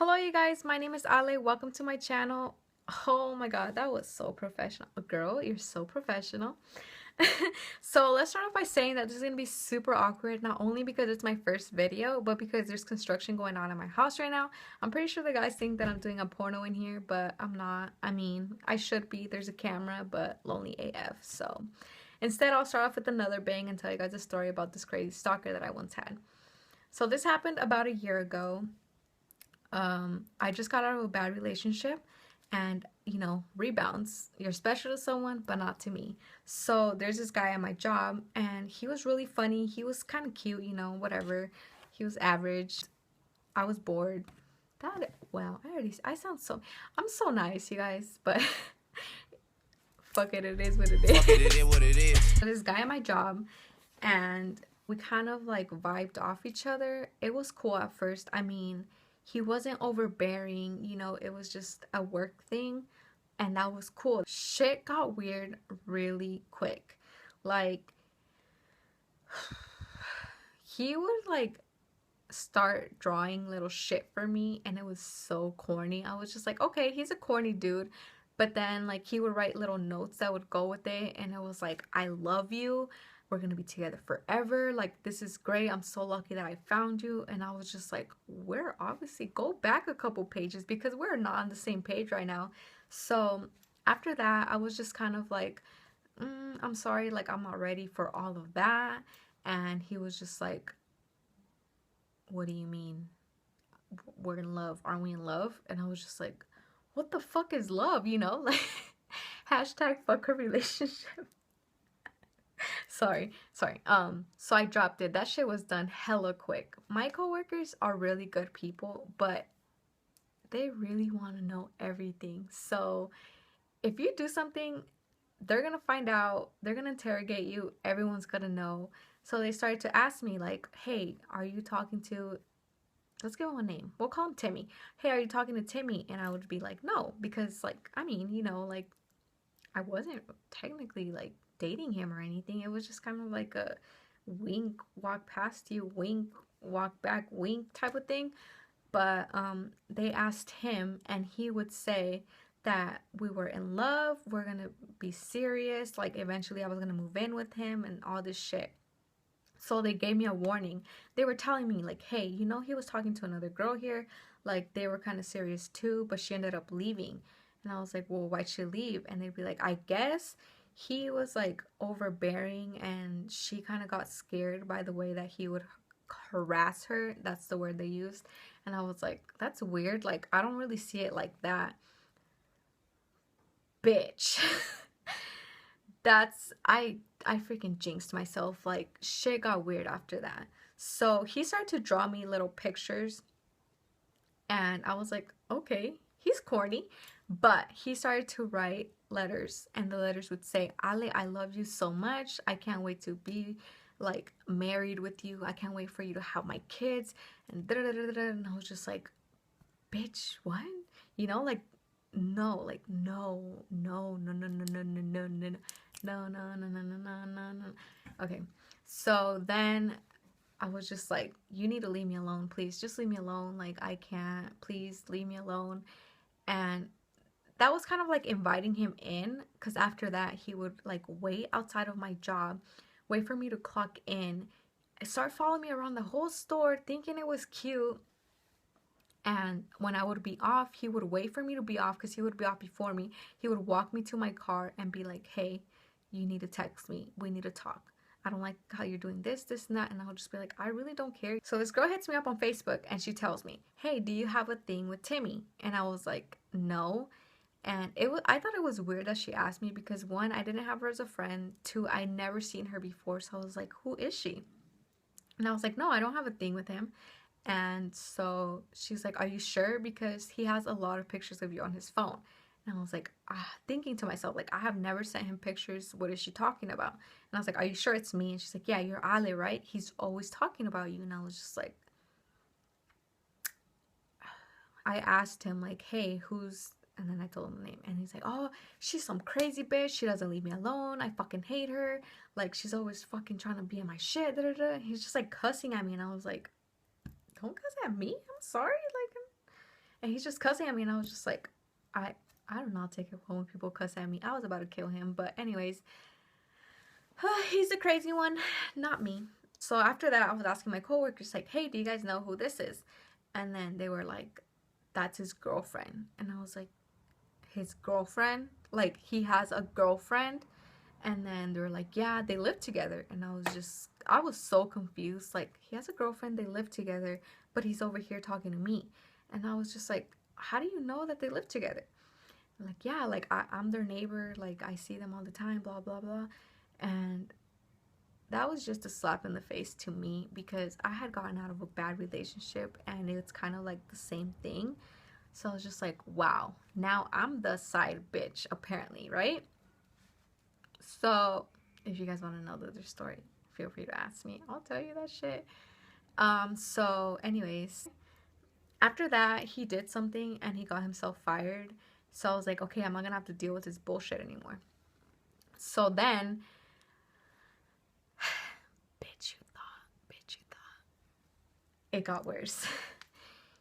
Hello you guys, my name is Ale. Welcome to my channel. Oh my god, that was so professional. Girl, you're so professional. So let's start off by saying that this is going to be super awkward, not only because it's my first video, but because there's construction going on in my house right now. I'm pretty sure the guys think that I'm doing a porno in here, but I'm not. I mean, I should be. There's a camera, but lonely AF. So instead, I'll start off with another bang and tell you guys a story about this crazy stalker that I once had. So this happened about a year ago. I just got out of a bad relationship, and rebounds. You're special to someone, but not to me. So there's this guy at my job, and he was really funny. He was kind of cute, whatever. He was average. I was bored. I'm so nice, you guys, but fuck it, it is what it is. Fuck it, it is what it is. This guy at my job, and we kind of like vibed off each other. It was cool at first. I mean, he wasn't overbearing, it was just a work thing, and that was cool. Shit got weird really quick. Like, he would like start drawing little shit for me, and it was so corny. I was just like, okay, he's a corny dude. But then like he would write little notes that would go with it, and it was like, I love you, we're gonna be together forever, like this is great, I'm so lucky that I found you. And I was just like, we're obviously, go back a couple pages because we're not on the same page right now. So after that, I was just kind of like, I'm sorry, like I'm not ready for all of that. And he was just like, what do you mean we're in love, aren't we in love? And I was just like, what the fuck is love, like hashtag fuck a relationship. sorry. So I dropped it. That shit was done hella quick. My coworkers are really good people, but they really want to know everything. So if you do something, they're gonna find out, they're gonna interrogate you, everyone's gonna know. So they started to ask me like, hey, are you talking to, let's give him a name, we'll call him Timmy. Hey, are you talking to Timmy? And I would be like, no, because like, I mean, like I wasn't technically like dating him or anything. It was just kind of like a wink, walk past you, wink, walk back, wink type of thing. But they asked him, and he would say that we were in love, we're gonna be serious, like eventually I was gonna move in with him and all this shit. So they gave me a warning. They were telling me like, hey, he was talking to another girl here, like they were kind of serious too, but she ended up leaving. And I was like, well, why'd she leave? And they'd be like, I guess he was like overbearing, and she kind of got scared by the way that he would harass her. That's the word they used. And I was like, that's weird, like I don't really see it like that, bitch. That's I freaking jinxed myself. Like shit got weird after that. So he started to draw me little pictures, and I was like, okay, he's corny. But he started to write letters, and the letters would say, Ale, I love you so much, I can't wait to be like married with you, I can't wait for you to have my kids, and da da da da. And I was just like, bitch, what? Like, no, like no, no, no, no, no, no, no, no, no, no, no, no, no, no, no, no, no. Okay, so then I was just like, you need to leave me alone, please, just leave me alone, like I can't, please leave me alone. And that was kind of like inviting him in, because after that he would like wait outside of my job, wait for me to clock in, start following me around the whole store thinking it was cute. And when I would be off, he would wait for me to be off, because he would be off before me. He would walk me to my car and be like, hey, you need to text me, we need to talk, I don't like how you're doing this, this, and that. And I'll just be like, I really don't care. So this girl hits me up on Facebook, and she tells me, hey, do you have a thing with Timmy? And I was like, no. And I thought it was weird that she asked me, because one, I didn't have her as a friend. Two, I never seen her before. So I was like, who is she? And I was like, no, I don't have a thing with him. And so she's like, are you sure? Because he has a lot of pictures of you on his phone. And I was like, thinking to myself, like, I have never sent him pictures. What is she talking about? And I was like, are you sure it's me? And she's like, yeah, you're Ale, right? He's always talking about you. And I was just like, I asked him, like, hey, who's... And then I told him the name. And he's like, oh, she's some crazy bitch. She doesn't leave me alone. I fucking hate her. Like, she's always fucking trying to be in my shit. Da, da, da. He's just, like, cussing at me. And I was like, don't cuss at me. I'm sorry. Like, and he's just cussing at me, and I was just like, I I do not take it well when people cuss at me. I was about to kill him, but anyways, he's a crazy one, not me. So after that, I was asking my coworkers like, "Hey, do you guys know who this is?" And then they were like, "That's his girlfriend." And I was like, "His girlfriend? Like he has a girlfriend?" And then they were like, "Yeah, they live together." And I was so confused. Like, he has a girlfriend, they live together, but he's over here talking to me. And I was just like, "How do you know that they live together?" And like, "Yeah, like I'm their neighbor. Like, I see them all the time, blah, blah, blah." And that was just a slap in the face to me because I had gotten out of a bad relationship and it's kind of like the same thing. So I was just like, wow, now I'm the side bitch, apparently, right? So if you guys want to know the other story, feel free to ask me. I'll tell you that shit. So anyways, after that, he did something and he got himself fired. So I was like, okay, I'm not gonna have to deal with this bullshit anymore. So then, bitch, you thought, it got worse.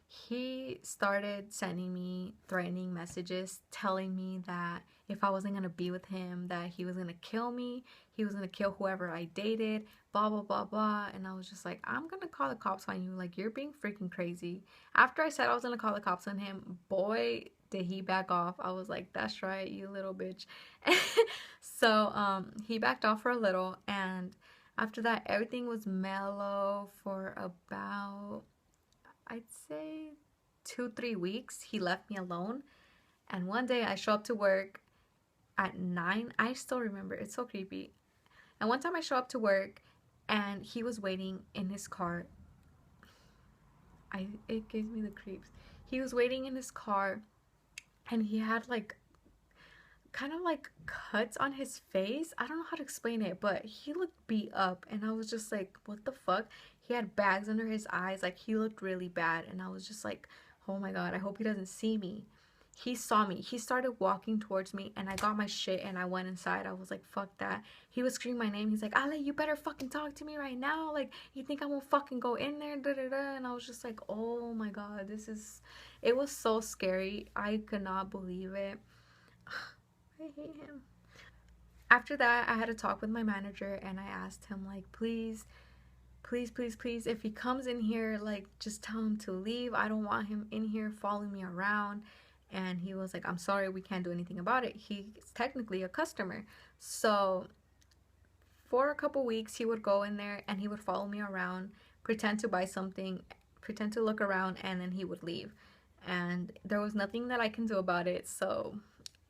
He started sending me threatening messages telling me that if I wasn't going to be with him, that he was going to kill me, he was going to kill whoever I dated, blah blah blah blah. And I was just like, I'm going to call the cops on you, like you're being freaking crazy. After I said I was going to call the cops on him, boy did he back off. I was like, that's right, you little bitch. So he backed off for a little, and after that everything was mellow for about, I'd say, 2, 3 weeks. He left me alone. And one day I show up to work at 9. I still remember. It's so creepy. And one time I show up to work and he was waiting in his car. It gives me the creeps. He was waiting in his car and he had like kind of like cuts on his face. I don't know how to explain it, but he looked beat up and I was just like, what the fuck? He had bags under his eyes, like he looked really bad, and I was just like, oh my god, I hope he doesn't see me. He saw me. He started walking towards me and I got my shit and I went inside. I was like, fuck that. He was screaming my name. He's like, Ale, you better fucking talk to me right now. Like, you think I won't fucking go in there? Da, da, da. And I was just like, oh my god, it was so scary. I could not believe it. I hate him. After that, I had a talk with my manager and I asked him, like, please, please, please, please, if he comes in here, like, just tell him to leave. I don't want him in here following me around. And he was like, I'm sorry, we can't do anything about it. He's technically a customer. So for a couple weeks, he would go in there and he would follow me around, pretend to buy something, pretend to look around, and then he would leave. And there was nothing that I can do about it. So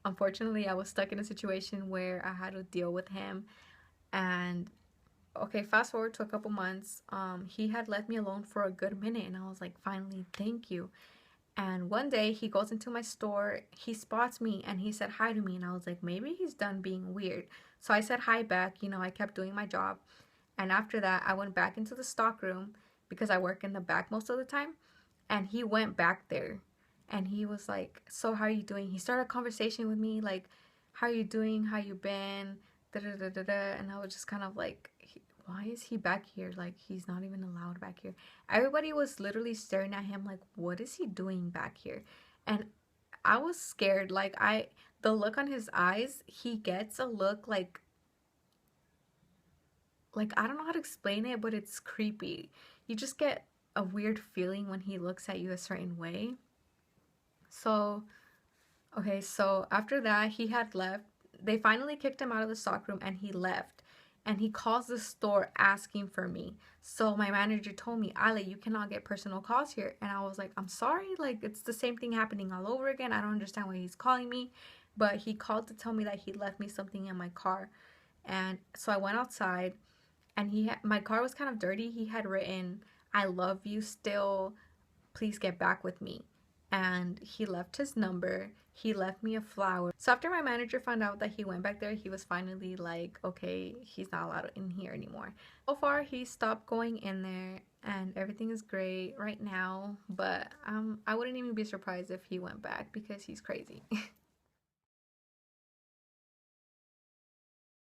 unfortunately, I was stuck in a situation where I had to deal with him. And okay, fast forward to a couple months, he had left me alone for a good minute, and I was like, finally, thank you. And one day he goes into my store, he spots me, and he said hi to me, and I was like, maybe he's done being weird. So I said hi back. I kept doing my job. And after that, I went back into the stock room because I work in the back most of the time. And he went back there and he was like, so how are you doing? He started a conversation with me like, how are you doing? How you been? Da da da da da. And I was just kind of like, why is he back here? Like, he's not even allowed back here. Everybody was literally staring at him like, what is he doing back here? And I was scared. The look on his eyes, he gets a look like I don't know how to explain it, but it's creepy. You just get a weird feeling when he looks at you a certain way. So, okay, so after that, he had left. They finally kicked him out of the stockroom and he left. And he calls the store asking for me. So my manager told me, Ale, you cannot get personal calls here. And I was like, I'm sorry. Like, it's the same thing happening all over again. I don't understand why he's calling me. But he called to tell me that he left me something in my car. And so I went outside and my car was kind of dirty. He had written, I love you still, please get back with me. And he left his number, he left me a flower. So after my manager found out that he went back there, he was finally like, okay, he's not allowed in here anymore. So far he stopped going in there and everything is great right now, but I wouldn't even be surprised if he went back because he's crazy.